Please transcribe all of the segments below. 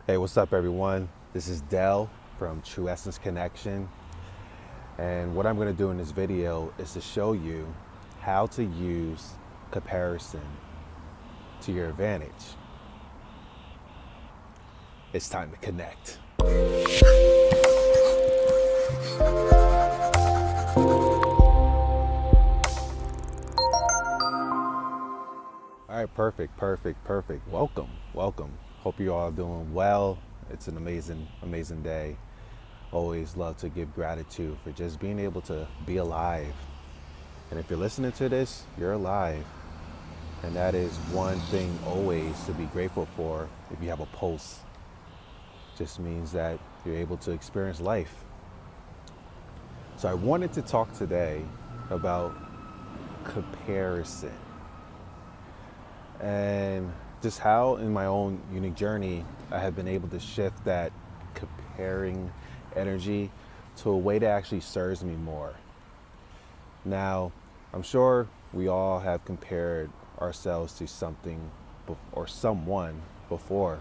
Hey, what's up, everyone? This is Dell from True Essence Connection. And what I'm going to do in this video is to show you how to use comparison to your advantage. It's time to connect. All right, perfect. Welcome. Hope you're all doing well. It's an amazing day. Always love to give gratitude for just being able to be alive. And if you're listening to this, you're alive. And that is one thing always to be grateful for. If you have a pulse, just means that you're able to experience life. So I wanted to talk today about comparison and just how in my own unique journey I have been able to shift that comparing energy to a way that actually serves me more. Now, I'm sure we all have compared ourselves to something or someone before.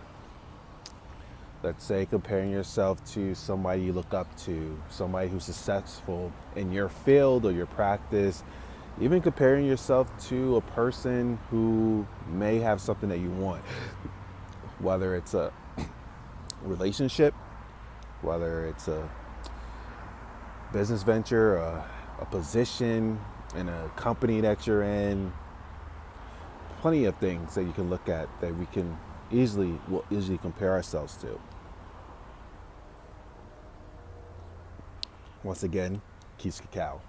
Let's say comparing yourself to somebody you look up to, somebody who's successful in your field or your practice, even comparing yourself to a person who may have something that you want, whether it's a relationship, whether it's a business venture, a position in a company that you're in. Plenty of things that you can look at that we can easily compare ourselves to. Once again, Keys Cacao.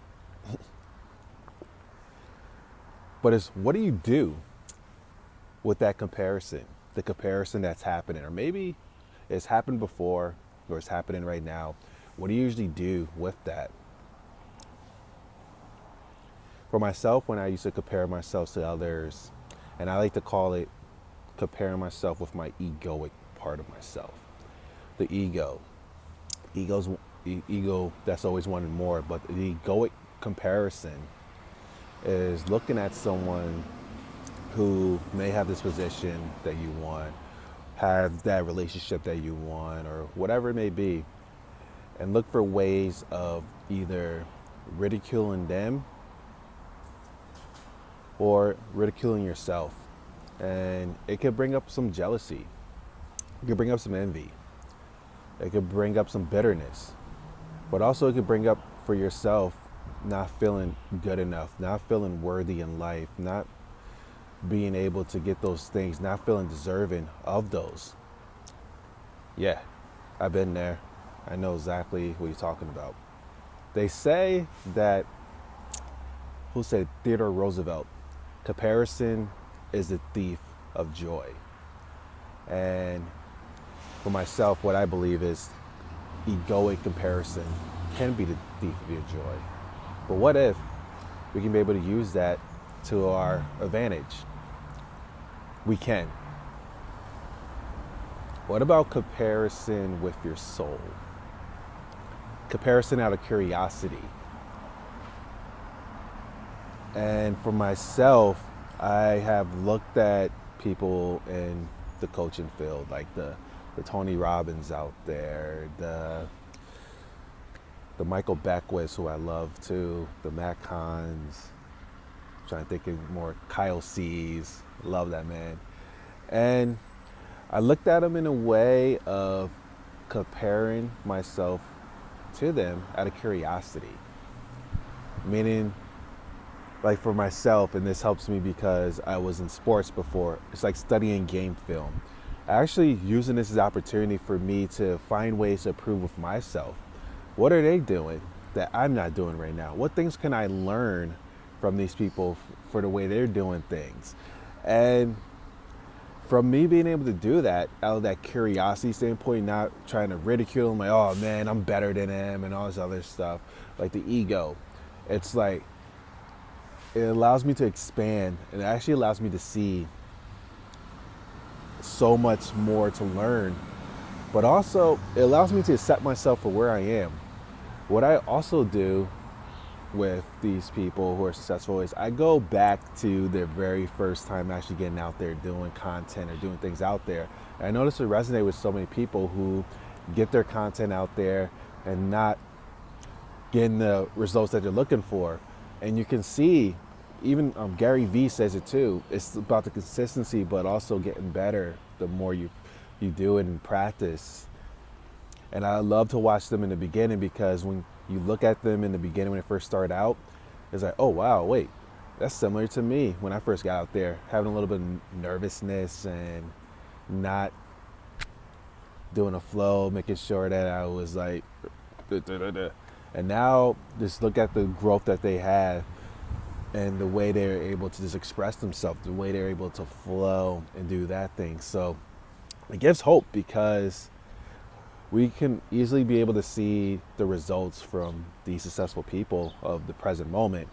But it's what do you do with that comparison? The comparison that's happening, or maybe it's happened before or it's happening right now. What do you usually do with that? For myself, when I used to compare myself to others, and I like to call it comparing myself with my egoic part of myself. The ego. Ego that's always wanted more, but the egoic comparison is looking at someone who may have this position that you want, have that relationship that you want, or whatever it may be, and look for ways of either ridiculing them or ridiculing yourself. And it could bring up some jealousy. It could bring up some envy. It could bring up some bitterness. But also it could bring up for yourself not feeling good enough, not feeling worthy in life, not being able to get those things, not feeling deserving of those. Yeah, I've been there. I know exactly what you're talking about. They say that, who said Theodore Rosevelt, comparison is the thief of joy. And for myself, what I believe is egoic comparison can be the thief of your joy. But what if we can be able to use that to our advantage? We can. What about comparison with your soul? Comparison out of curiosity. And for myself, I have looked at people in the coaching field, like the Tony Robbins out there, the Michael Beckwiths, who I love too, the Matt Kahns, trying to think of more, Kyle C's, love that man. And I looked at them in a way of comparing myself to them out of curiosity. Meaning, like for myself, and this helps me because I was in sports before, it's like studying game film. Actually using this as an opportunity for me to find ways to improve with myself. What are they doing that I'm not doing right now? What things can I learn from these people for the way they're doing things? And from me being able to do that out of that curiosity standpoint, not trying to ridicule them, like, oh man, I'm better than him and all this other stuff, like the ego. It's like, it allows me to expand, and it actually allows me to see so much more to learn, but also it allows me to accept myself for where I am. What I also do with these people who are successful is I go back to their very first time actually getting out there doing content or doing things out there. And I notice it resonate with so many people who get their content out there and not getting the results that they're looking for. And you can see, even Gary Vee says it too. It's about the consistency, but also getting better the more you do it in practice. And I love to watch them in the beginning because when you look at them in the beginning when they first start out, it's like, oh wow, wait, that's similar to me when I first got out there, having a little bit of nervousness and not doing a flow, making sure that I was like, duh, duh, duh, duh. And now just look at the growth that they had and the way they're able to just express themselves, the way they're able to flow and do that thing. So it gives hope because we can easily be able to see the results from these successful people of the present moment.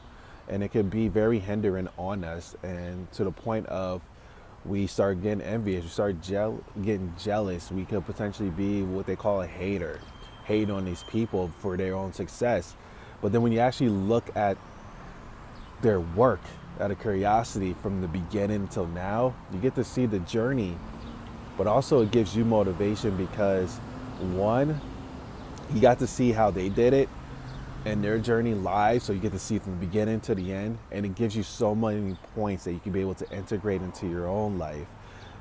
And it can be very hindering on us, and to the point of we start getting envious, we start getting jealous. We could potentially be what they call a hater, hate on these people for their own success. But then when you actually look at their work out of curiosity from the beginning till now, you get to see the journey, but also it gives you motivation because one, you got to see how they did it and their journey live, so you get to see from the beginning to the end, and it gives you so many points that you can be able to integrate into your own life,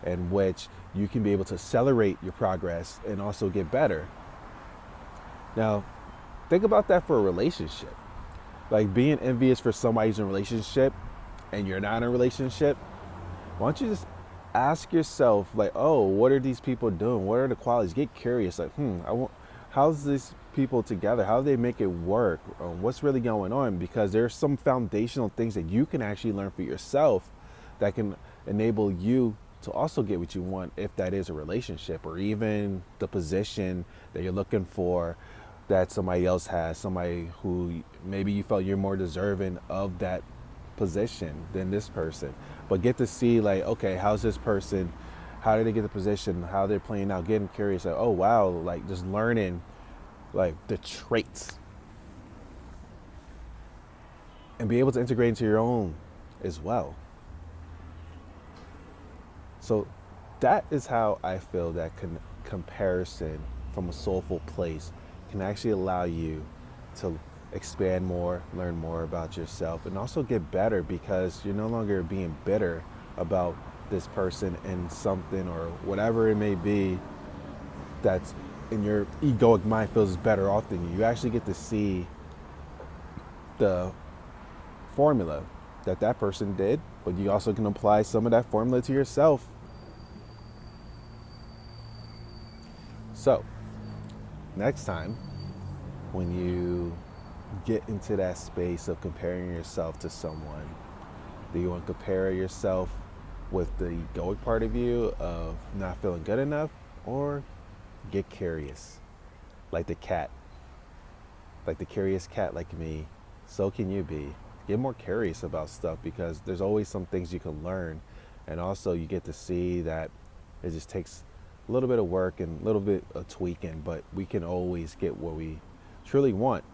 in which you can be able to accelerate your progress and also get better. Now, think about that for a relationship. Like being envious for somebody who's in a relationship and you're not in a relationship, why don't you just ask yourself, like, oh, what are these people doing? What are the qualities? Get curious, like, how's these people together? How do they make it work? What's really going on? Because there's some foundational things that you can actually learn for yourself that can enable you to also get what you want, if that is a relationship or even the position that you're looking for that somebody else has, somebody who maybe you felt you're more deserving of that position than this person. But get to see, like, okay, how's this person, how did they get the position, how they're playing out, getting curious, like, oh wow, like just learning like the traits and be able to integrate into your own as well. So that is how I feel that comparison from a soulful place can actually allow you to expand more, learn more about yourself, and also get better, because you're no longer being bitter about this person and something or whatever it may be that's in your egoic mind feels better off than you. You actually get to see the formula that person did, but you also can apply some of that formula to yourself. So next time when you get into that space of comparing yourself to someone, do you want to compare yourself with the egoic part of you of not feeling good enough, or get curious like the cat, like the curious cat like me? So can you be. Get more curious about stuff, because there's always some things you can learn, and also you get to see that it just takes a little bit of work and a little bit of tweaking, but we can always get what we truly want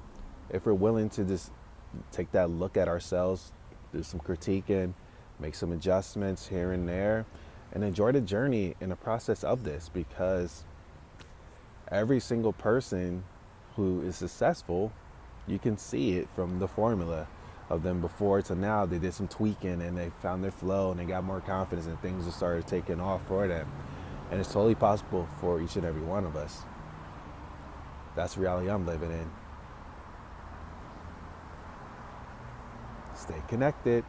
if we're willing to just take that look at ourselves, do some critiquing, make some adjustments here and there, and enjoy the journey in the process of this. Because every single person who is successful, you can see it from the formula of them before to now. They did some tweaking and they found their flow and they got more confidence and things just started taking off for them. And it's totally possible for each and every one of us. That's the reality I'm living in. Stay connected.